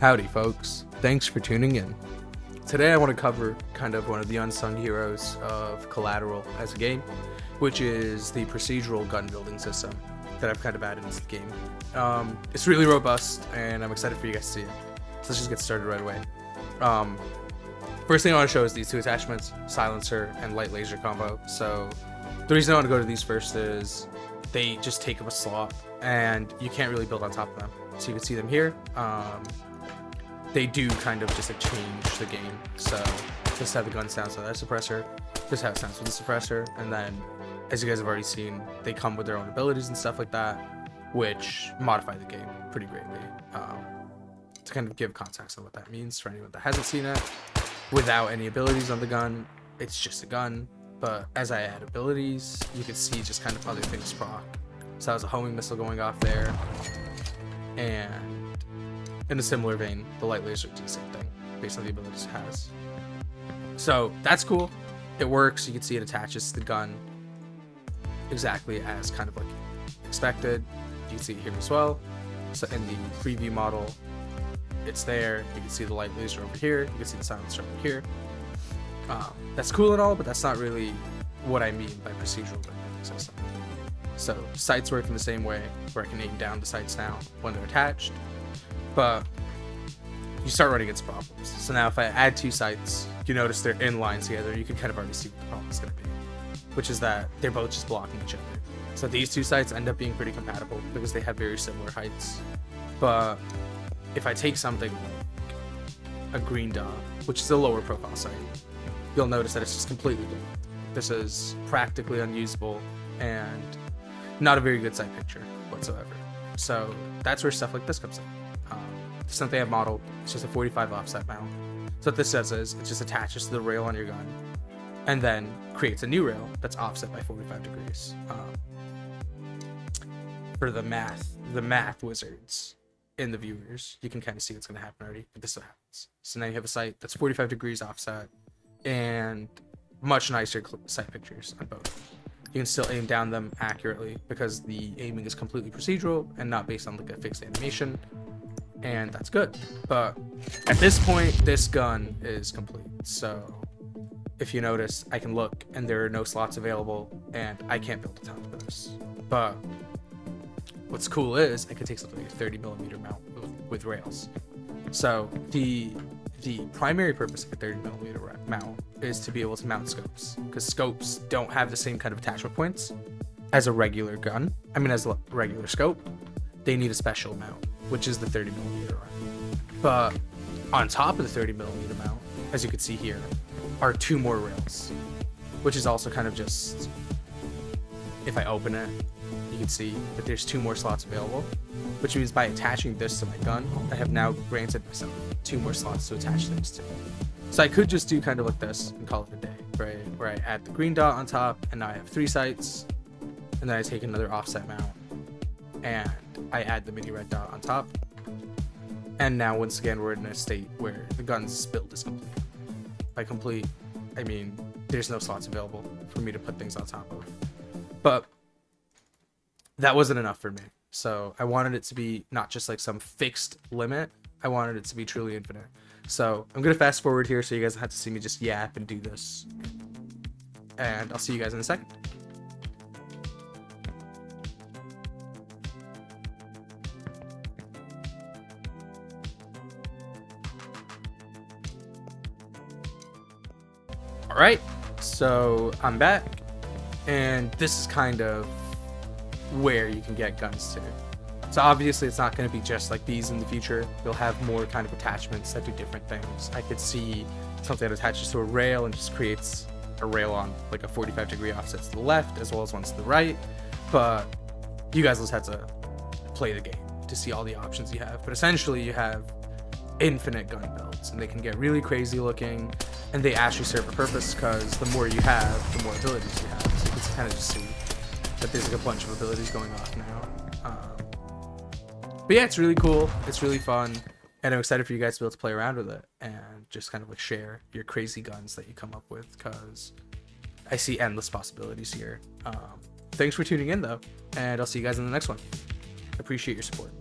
Howdy folks, thanks for tuning in. Today I want to cover kind of one of the unsung heroes of Collateral as a game, which is the procedural gun building system that I've kind of added into the game. It's really robust and I'm excited for you guys to see it. So let's just get started right away. First thing I want to show is these two attachments, silencer and light laser combo. So the reason I want to go to these first is they just take up a slot and you can't really build on top of them. So you can see them here. They do kind of just change the game. So this is how the gun sounds with that suppressor, this is how it sounds with the suppressor, and then as you guys have already seen, they come with their own abilities and stuff like that, which modify the game pretty greatly. To kind of give context on what that means for anyone that hasn't seen it, without any abilities on the gun, it's just a gun, but as I add abilities, you can see just kind of other things proc. So that was a homing missile going off there, and in a similar vein, the light laser do the same thing based on the abilities it has. So that's cool. It works. You can see it attaches to the gun exactly as kind of like expected. You can see it here as well. So in the preview model, it's there. You can see the light laser over here. You can see the silencer over here. That's cool and all, but that's not really what I mean by procedural gun building system. So sights work in the same way, where I can aim down the sights now when they're attached. But you start running into problems. So now if I add two sights, you notice they're in line together. You can kind of already see what the problem is going to be, which is that they're both just blocking each other. So these two sights end up being pretty compatible because they have very similar heights. But if I take something like a green dot, which is a lower profile sight, you'll notice that it's just completely blocked. This is practically unusable and not a very good sight picture whatsoever. So that's where stuff like this comes in. Something I've modeled, it's just a 45 offset mount. So what this does is it just attaches to the rail on your gun and then creates a new rail that's offset by 45 degrees. For the math wizards in the viewers, you can kind of see what's going to happen already, but this is what happens. So now you have a sight that's 45 degrees offset and much nicer sight pictures on both. You can still aim down them accurately because the aiming is completely procedural and not based on like a fixed animation. And that's good, but at this point this gun is complete. So if you notice, I can look and there are no slots available and I can't build a ton of this. But what's cool is I can take something like a 30mm mount with rails. So the primary purpose of a 30mm mount is to be able to mount scopes, because scopes don't have the same kind of attachment points as a regular gun. As a regular scope, they need a special mount, which is the 30mm round. But on top of the 30mm mount, as you can see here, are two more rails, which is also kind of just, if I open it, you can see that there's two more slots available, which means by attaching this to my gun, I have now granted myself two more slots to attach things to. So I could just do kind of like this and call it a day, right? Where I add the green dot on top, and now I have three sights, and then I take another offset mount, and I add the mini red dot on top, and now once again we're in a state where the gun's build is complete. By complete, I mean there's no slots available for me to put things on top of. But that wasn't enough for me, so I wanted it to be not just like some fixed limit. I wanted it to be truly infinite. So I'm gonna fast forward here so you guys don't have to see me just yap and do this, and I'll see you guys in a second. Alright, so I'm back, and this is kind of where you can get guns to. So obviously it's not going to be just like these in the future. You'll have more kind of attachments that do different things. I could see something that attaches to a rail and just creates a rail on like a 45 degree offset to the left as well as one to the right, but you guys just have to play the game to see all the options you have. But essentially you have infinite gun builds, and they can get really crazy looking, and they actually serve a purpose because the more you have, the more abilities you have. So you can kind of just see that there's like a bunch of abilities going off now. But yeah, it's really cool, it's really fun, and I'm excited for you guys to be able to play around with it and just kind of like share your crazy guns that you come up with, because I see endless possibilities here. Thanks for tuning in though, and I'll see you guys in the next one. Appreciate your support.